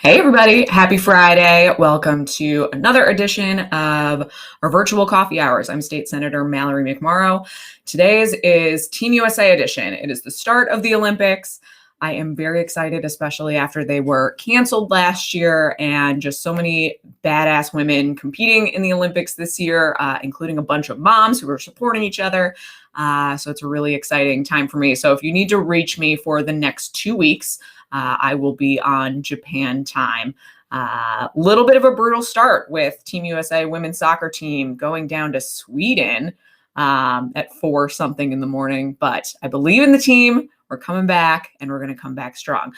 Hey everybody, happy Friday. Welcome to another edition of our virtual coffee hours. I'm State Senator Mallory McMorrow. Today's is Team USA edition. It is the start of the Olympics. I am very excited, especially after they were canceled last year and just so many badass women competing in the Olympics this year, including a bunch of moms who are supporting each other. So it's a really exciting time for me. So if you need to reach me for the next 2 weeks, I will be on Japan time. Little bit of a brutal start with Team USA women's soccer team going down to Sweden at 4 something in the morning. But I believe in the team. We're coming back and we're going to come back strong.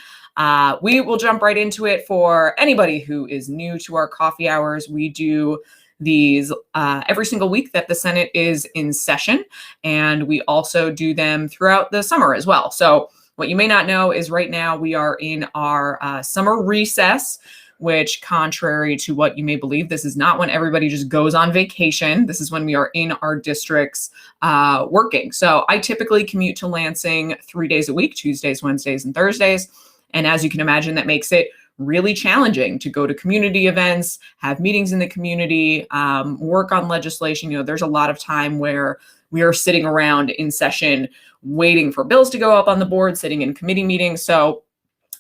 We will jump right into it. For anybody who is new to our coffee hours, we do these every single week that the Senate is in session. And we also do them throughout the summer as well. So what you may not know is right now we are in our summer recess, which, contrary to what you may believe, this is not when everybody just goes on vacation. This is when we are in our districts working. So I typically commute to Lansing 3 days a week, Tuesdays, Wednesdays, and Thursdays. And as you can imagine, that makes it really challenging to go to community events, have meetings in the community, work on legislation. You know, there's a lot of time where we are sitting around in session waiting for bills to go up on the board, sitting in committee meetings. So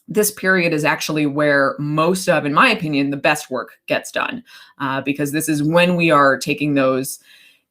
this period is actually where most of, in my opinion, the best work gets done, because this is when we are taking those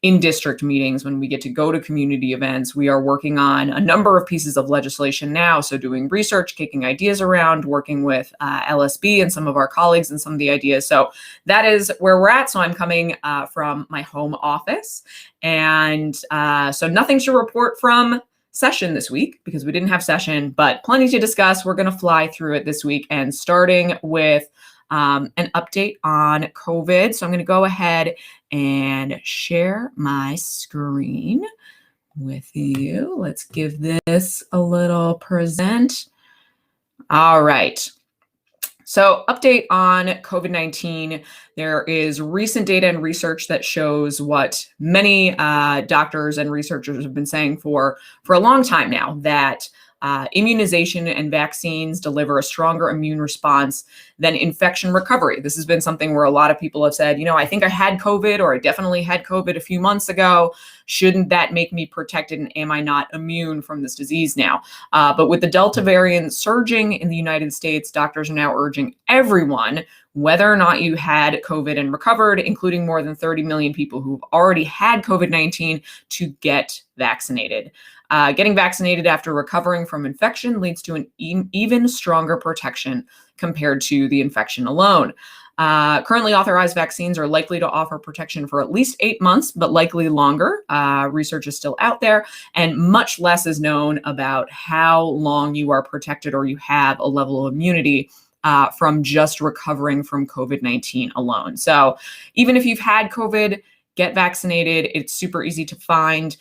in-district meetings, when we get to go to community events. We are working on a number of pieces of legislation now. So doing research, kicking ideas around, working with LSB and some of our colleagues and some of the ideas. So that is where we're at. So I'm coming from my home office. And so nothing to report from session this week because we didn't have session, but plenty to discuss. We're going to fly through it this week, and starting with an update on COVID. So I'm going to go ahead and share my screen with you. Let's give this a little present. All right. So update on COVID-19. There is recent data and research that shows what many doctors and researchers have been saying for a long time now, that immunization and vaccines deliver a stronger immune response than infection recovery. This has been something where a lot of people have said, you know, I think I had COVID, or I definitely had COVID a few months ago. Shouldn't that make me protected? And am I not immune from this disease now? But with the Delta variant surging in the United States, doctors are now urging everyone, whether or not you had COVID and recovered, including more than 30 million people who've already had COVID-19, to get vaccinated. Getting vaccinated after recovering from infection leads to an even stronger protection compared to the infection alone. Currently authorized vaccines are likely to offer protection for at least 8 months, but likely longer. Research is still out there, and much less is known about how long you are protected or you have a level of immunity from just recovering from COVID-19 alone. So even if you've had COVID, get vaccinated. It's super easy to find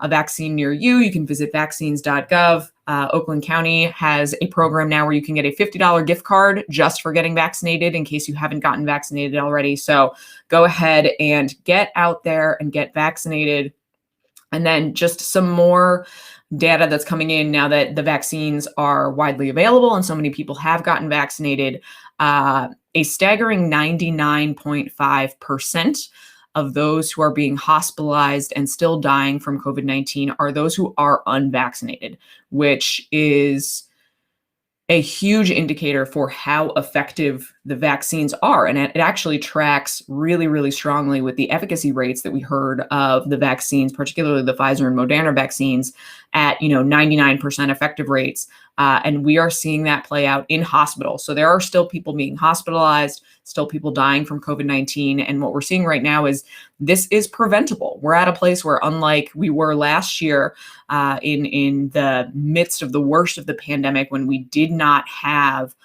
a vaccine near you. You can visit vaccines.gov. Oakland County has a program now where you can get a $50 gift card just for getting vaccinated in case you haven't gotten vaccinated already. So go ahead and get out there and get vaccinated. And then just some more data that's coming in now that the vaccines are widely available and so many people have gotten vaccinated. A staggering 99.5% of those who are being hospitalized and still dying from COVID-19 are those who are unvaccinated, which is a huge indicator for how effective the vaccines are. And it actually tracks really, really strongly with the efficacy rates that we heard of the vaccines, particularly the Pfizer and Moderna vaccines, at 99% effective rates. And we are seeing that play out in hospitals. So there are still people being hospitalized, still people dying from COVID-19. And what we're seeing right now is this is preventable. We're at a place where, unlike we were last year in the midst of the worst of the pandemic, when we did not have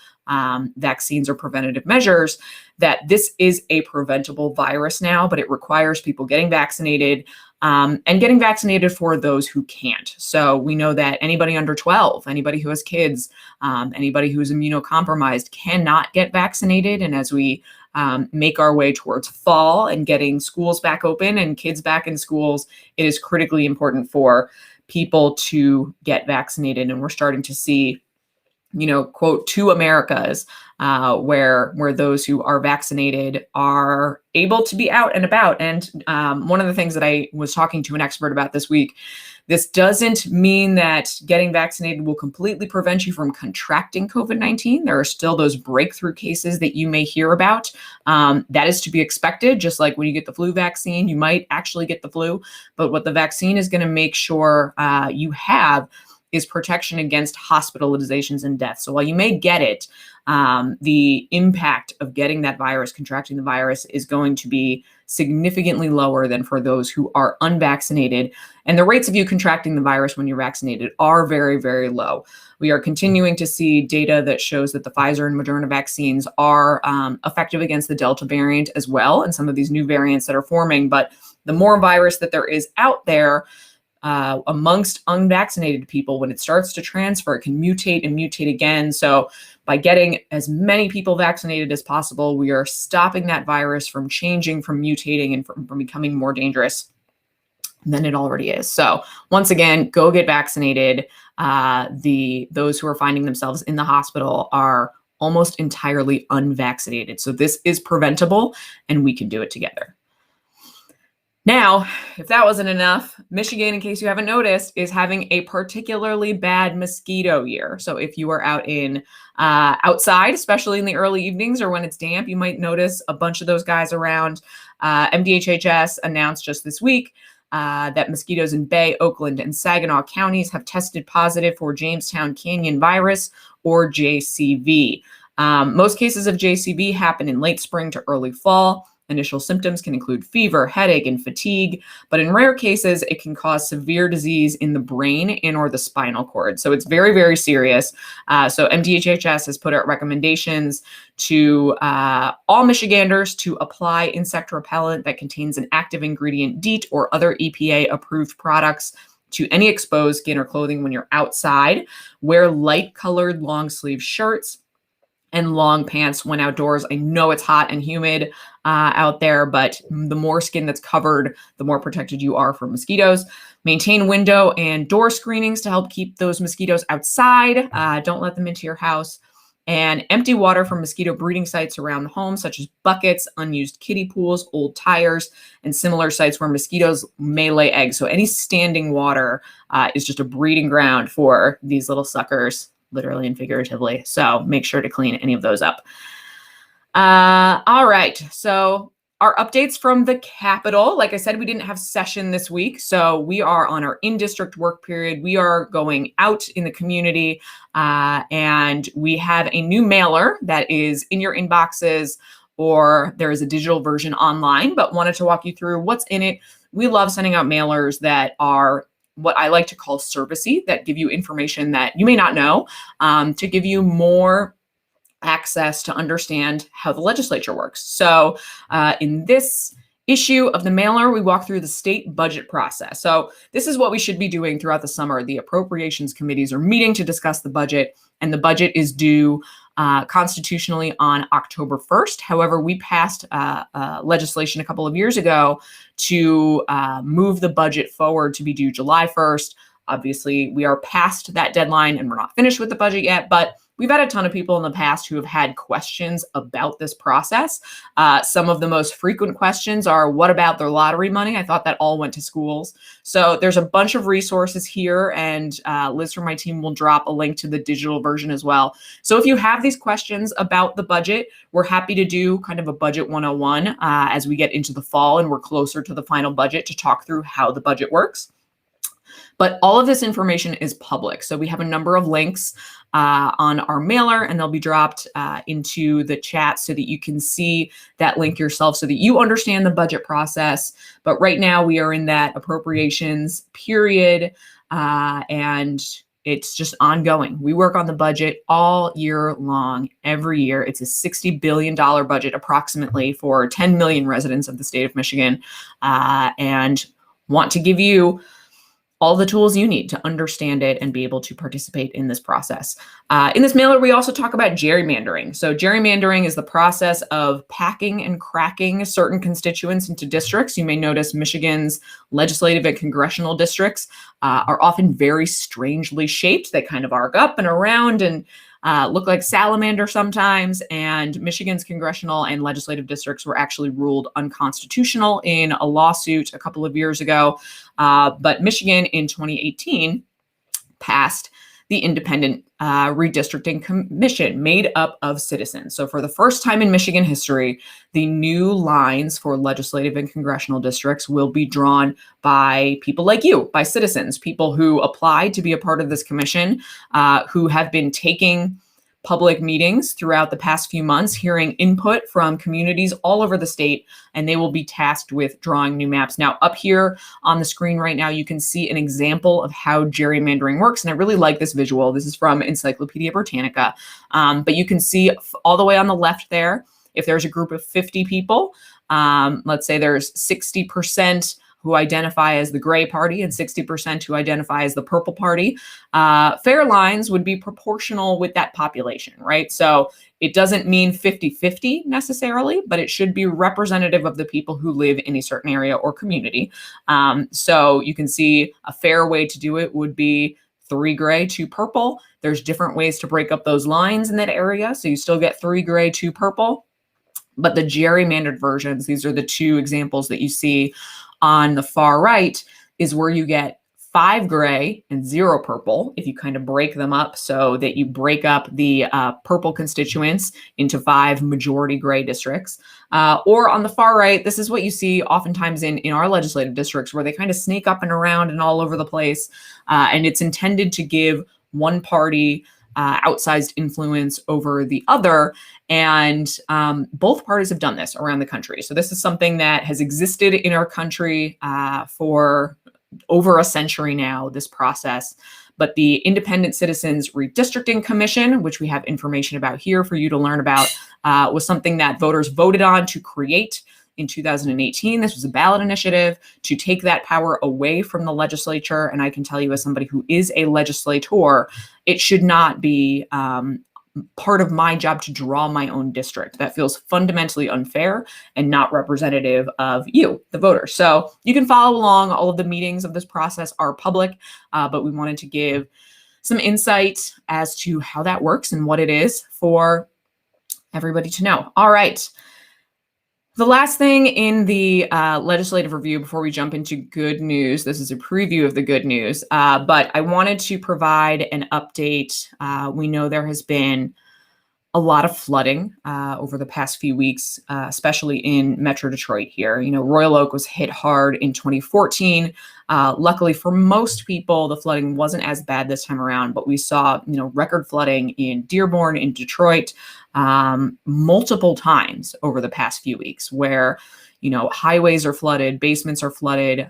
vaccines or preventative measures, that this is a preventable virus now, but it requires people getting vaccinated and getting vaccinated for those who can't. So we know that anybody under 12, anybody who has kids, anybody who is immunocompromised cannot get vaccinated. And as we make our way towards fall and getting schools back open and kids back in schools, it is critically important for people to get vaccinated. And we're starting to see quote, two Americas, where those who are vaccinated are able to be out and about. And one of the things that I was talking to an expert about this week, this doesn't mean that getting vaccinated will completely prevent you from contracting COVID-19. There are still those breakthrough cases that you may hear about. That is to be expected. Just like when you get the flu vaccine, you might actually get the flu. But what the vaccine is going to make sure you have is protection against hospitalizations and deaths. So while you may get it, the impact of getting that virus, contracting the virus, is going to be significantly lower than for those who are unvaccinated. And the rates of you contracting the virus when you're vaccinated are very, very low. We are continuing to see data that shows that the Pfizer and Moderna vaccines are effective against the Delta variant as well, and some of these new variants that are forming. But the more virus that there is out there, amongst unvaccinated people, when it starts to transfer, it can mutate and mutate again. So by getting as many people vaccinated as possible, we are stopping that virus from changing, from mutating, and from becoming more dangerous than it already is. So once again, go get vaccinated. Those who are finding themselves in the hospital are almost entirely unvaccinated. So this is preventable, and we can do it together. Now, if that wasn't enough, Michigan, in case you haven't noticed, is having a particularly bad mosquito year. So if you are out outside, especially in the early evenings or when it's damp, you might notice a bunch of those guys around. MDHHS announced just this week that mosquitoes in Bay, Oakland, and Saginaw counties have tested positive for Jamestown Canyon virus, or JCV. Most cases of JCV happen in late spring to early fall. Initial symptoms can include fever, headache, and fatigue, but in rare cases, it can cause severe disease in the brain and or the spinal cord. So it's very, very serious. So MDHHS has put out recommendations to all Michiganders to apply insect repellent that contains an active ingredient DEET or other EPA-approved products to any exposed skin or clothing when you're outside. Wear light-colored long-sleeve shirts and long pants when outdoors. I know it's hot and humid out there, but the more skin that's covered, the more protected you are from mosquitoes. Maintain window and door screenings to help keep those mosquitoes outside. Don't let them into your house. And empty water from mosquito breeding sites around the home, such as buckets, unused kiddie pools, old tires, and similar sites where mosquitoes may lay eggs. So any standing water is just a breeding ground for these little suckers, literally and figuratively. So make sure to clean any of those up. All right. So our updates from the Capitol. Like I said, we didn't have session this week, so we are on our in-district work period. We are going out in the community, and we have a new mailer that is in your inboxes, or there is a digital version online, but wanted to walk you through what's in it. We love sending out mailers that are what I like to call servicey, that give you information that you may not know, to give you more access to understand how the legislature works. So in this issue of the mailer, we walk through the state budget process. So this is what we should be doing throughout the summer. The appropriations committees are meeting to discuss the budget, and the budget is due constitutionally on October 1st. However, we passed legislation a couple of years ago to move the budget forward to be due July 1st. Obviously, we are past that deadline and we're not finished with the budget yet, but we've had a ton of people in the past who have had questions about this process. Some of the most frequent questions are, what about their lottery money? I thought that all went to schools. So there's a bunch of resources here, and Liz from my team will drop a link to the digital version as well. So if you have these questions about the budget, we're happy to do kind of a budget 101 as we get into the fall and we're closer to the final budget to talk through how the budget works. But all of this information is public. So we have a number of links on our mailer, and they'll be dropped into the chat so that you can see that link yourself so that you understand the budget process. But right now we are in that appropriations period, and it's just ongoing. We work on the budget all year long, every year. It's a $60 billion budget approximately for 10 million residents of the state of Michigan, and want to give you all the tools you need to understand it and be able to participate in this process. In this mailer, we also talk about gerrymandering. So gerrymandering is the process of packing and cracking certain constituents into districts. You may notice Michigan's legislative and congressional districts are often very strangely shaped. They kind of arc up and around, and look like salamander sometimes, and Michigan's congressional and legislative districts were actually ruled unconstitutional in a lawsuit a couple of years ago. But Michigan in 2018 passed the Independent Redistricting Commission made up of citizens. So for the first time in Michigan history, the new lines for legislative and congressional districts will be drawn by people like you, by citizens, people who applied to be a part of this commission, who have been taking public meetings throughout the past few months, hearing input from communities all over the state, and they will be tasked with drawing new maps. Now, up here on the screen right now, you can see an example of how gerrymandering works, and I really like this visual. This is from Encyclopedia Britannica, but you can see all the way on the left there, if there's a group of 50 people, let's say there's 60% who identify as the gray party and 60% who identify as the purple party. Fair lines would be proportional with that population, right? So it doesn't mean 50-50 necessarily, but it should be representative of the people who live in a certain area or community. So you can see a fair way to do it would be 3 gray, 2 purple. There's different ways to break up those lines in that area. So you still get 3 gray, 2 purple. But the gerrymandered versions, these are the 2 examples that you see on the far right, is where you get 5 gray and 0 purple if you kind of break them up so that you break up the purple constituents into 5 majority gray districts. Or on the far right, this is what you see oftentimes in our legislative districts, where they kind of sneak up and around and all over the place. And it's intended to give one party outsized influence over the other. And both parties have done this around the country. So this is something that has existed in our country for over a century now, this process. But the Independent Citizens Redistricting Commission, which we have information about here for you to learn about, was something that voters voted on to create in 2018. This was a ballot initiative to take that power away from the legislature. And I can tell you, as somebody who is a legislator, it should not be part of my job to draw my own district. That feels fundamentally unfair and not representative of you, the voter. So you can follow along. All of the meetings of this process are public, but we wanted to give some insight as to how that works and what it is for everybody to know. All right. The last thing in the legislative review before we jump into good news, this is a preview of the good news, but I wanted to provide an update. We know there has been a lot of flooding over the past few weeks, especially in Metro Detroit here. You know, Royal Oak was hit hard in 2014. Luckily for most people, the flooding wasn't as bad this time around, but we saw, you know, record flooding in Dearborn, in Detroit, multiple times over the past few weeks, where, you know, highways are flooded, basements are flooded.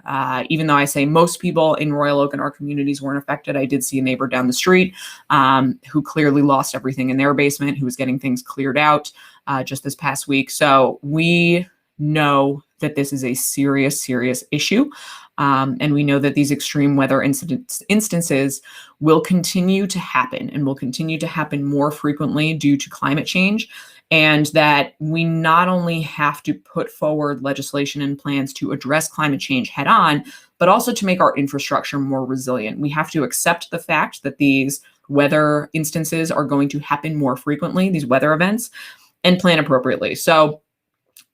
Even though I say most people in Royal Oak and our communities weren't affected, I did see a neighbor down the street who clearly lost everything in their basement, who was getting things cleared out just this past week. So we know that this is a serious, serious issue. And we know that these extreme weather instances will continue to happen and will continue to happen more frequently due to climate change. And that we not only have to put forward legislation and plans to address climate change head on, but also to make our infrastructure more resilient. We have to accept the fact that these weather instances are going to happen more frequently, these weather events, and plan appropriately. So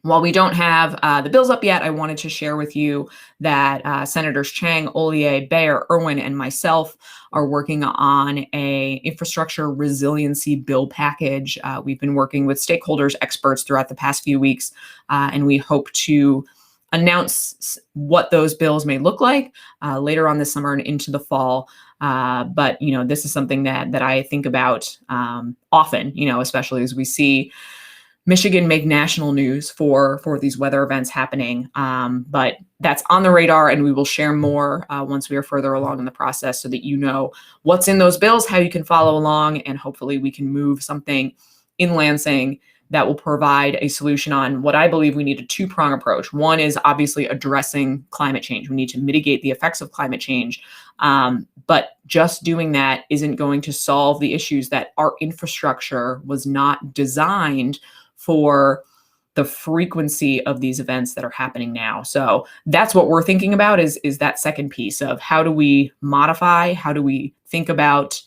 while we don't have the bills up yet, I wanted to share with you that Senators Chang, Ollier, Bayer, Irwin, and myself are working on a infrastructure resiliency bill package. We've been working with stakeholders, experts throughout the past few weeks, and we hope to announce what those bills may look like later on this summer and into the fall. But, you know, this is something that I think about often, you know, especially as we see Michigan make national news for these weather events happening. But that's on the radar, and we will share more once we are further along in the process so that you know what's in those bills, how you can follow along, and hopefully we can move something in Lansing that will provide a solution on what I believe we need a 2-prong approach. One is obviously addressing climate change. We need to mitigate the effects of climate change. But just doing that isn't going to solve the issues that our infrastructure was not designed for the frequency of these events that are happening now. So that's what we're thinking about is that second piece of how do we modify, how do we think about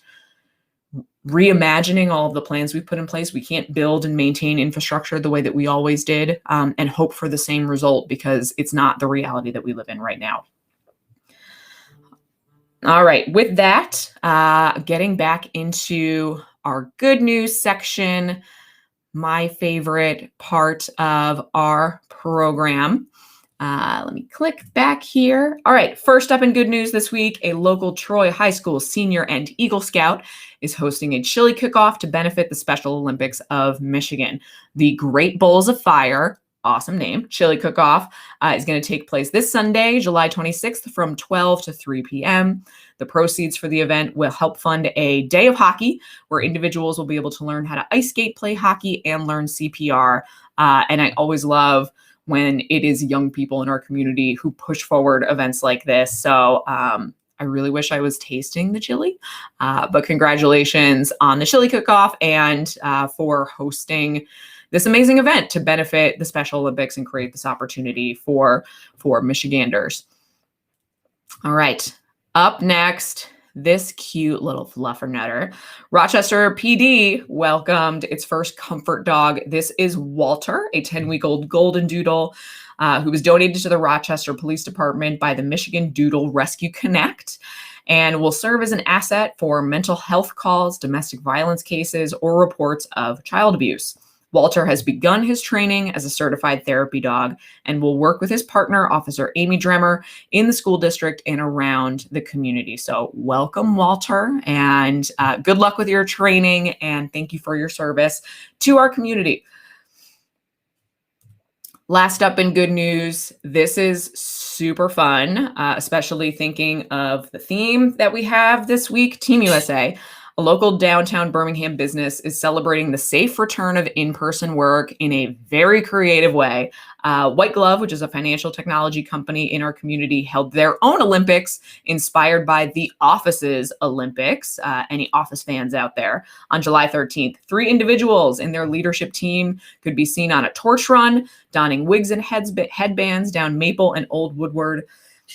reimagining all of the plans we've put in place. We can't build and maintain infrastructure the way that we always did, and hope for the same result, because it's not the reality that we live in right now. All right, with that, getting back into our good news section, my favorite part of our program. Let me click back here. All right, first up in good news this week, a local Troy High School senior and Eagle Scout is hosting a chili cook-off to benefit the Special Olympics of Michigan. The Great Bowls of Fire, awesome name, chili cook-off, is going to take place this Sunday, July 26th from 12 to 3 p.m. The proceeds for the event will help fund a day of hockey where individuals will be able to learn how to ice skate, play hockey, and learn CPR. And I always love when it is young people in our community who push forward events like this. So I really wish I was tasting the chili, but congratulations on the chili cook-off and for hosting this amazing event to benefit the Special Olympics and create this opportunity for Michiganders. All right, up next, this cute little fluffernutter. Rochester PD welcomed its first comfort dog. This is Walter, a 10-week-old golden doodle who was donated to the Rochester Police Department by the Michigan Doodle Rescue Connect, and will serve as an asset for mental health calls, domestic violence cases, or reports of child abuse. Walter has begun his training as a certified therapy dog and will work with his partner, Officer Amy Dremmer, in the school district and around the community. So welcome, Walter, and good luck with your training, and thank you for your service to our community. Last up in good news, this is super fun, especially thinking of the theme that we have this week, Team USA. A local downtown Birmingham business is celebrating the safe return of in-person work in a very creative way. White Glove, which is a financial technology company in our community, held their own Olympics inspired by The Office's Olympics. Any Office fans out there? On July 13th, 3 individuals in their leadership team could be seen on a torch run, donning wigs and headbands down Maple and Old Woodward.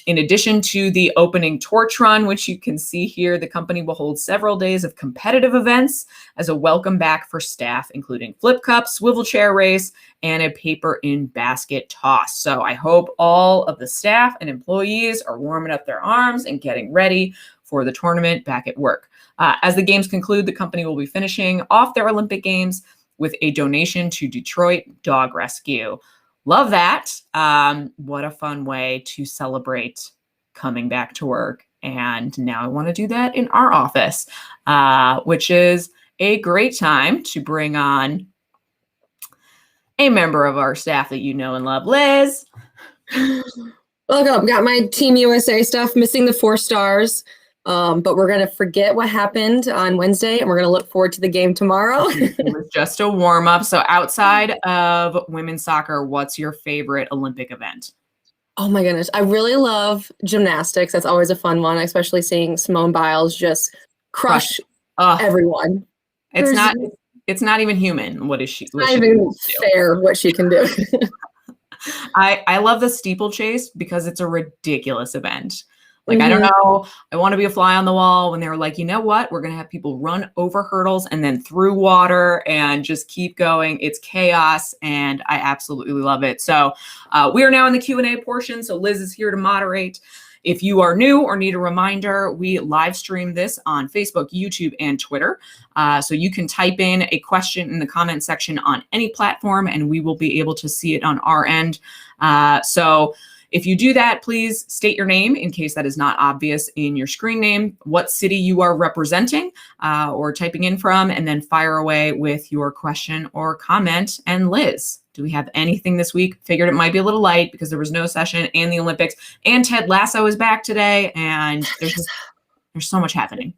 In addition to the opening torch run, which you can see here, the company will hold several days of competitive events as a welcome back for staff, including flip cup, swivel chair race, and a paper in basket toss. So I hope all of the staff and employees are warming up their arms and getting ready for the tournament back at work. As the games conclude, the company will be finishing off their Olympic Games with a donation to Detroit Dog Rescue. Love that. What a fun way to celebrate coming back to work. And now I want to do that in our office, which is a great time to bring on a member of our staff that you know and love, Liz. Welcome. Got my Team USA stuff, missing the 4 stars. But we're going to forget what happened on Wednesday, and we're going to look forward to the game tomorrow. It was just a warm-up. So outside of women's soccer, what's your favorite Olympic event? Oh my goodness. I really love gymnastics. That's always a fun one, especially seeing Simone Biles just crush everyone. It's not even human. What is she? It's not even fair what she can do. I love the steeplechase because it's a ridiculous event. Like, I don't know, I want to be a fly on the wall when they were like, you know what? We're going to have people run over hurdles and then through water and just keep going. It's chaos, and I absolutely love it. So we are now in the Q&A portion. So Liz is here to moderate. If you are new or need a reminder, we live stream this on Facebook, YouTube, and Twitter. So you can type in a question in the comment section on any platform, and we will be able to see it on our end. So if you do that, please state your name in case that is not obvious in your screen name, what city you are representing or typing in from, and then fire away with your question or comment. And Liz, do we have anything this week? Figured it might be a little light because there was no session and the Olympics, and Ted Lasso is back today, and there's so much happening.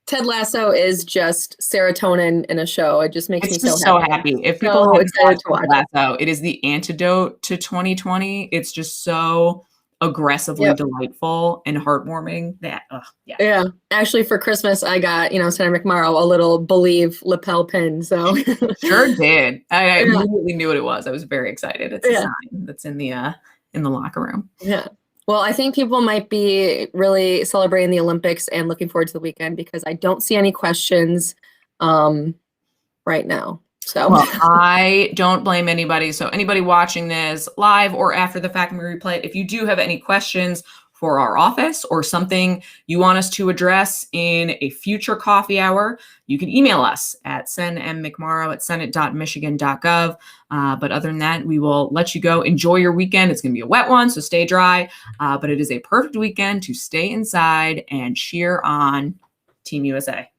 Ted Lasso is just serotonin in a show. It just makes me so happy. If people are excited to watch Lasso, it is the antidote to 2020. It's just so aggressively delightful and heartwarming. Yeah. Actually, for Christmas, I got, Senator McMorrow a little Believe lapel pin. So sure did. I immediately knew what it was. I was very excited. It's a sign that's in the locker room. Yeah. Well, I think people might be really celebrating the Olympics and looking forward to the weekend because I don't see any questions right now. So Well, I don't blame anybody. So anybody watching this live or after the fact and we replay it, if you do have any questions for our office or something you want us to address in a future coffee hour, you can email us at senate.mcmorrow@senate.michigan.gov. But other than that, we will let you go. Enjoy your weekend. It's going to be a wet one, so stay dry. But it is a perfect weekend to stay inside and cheer on Team USA.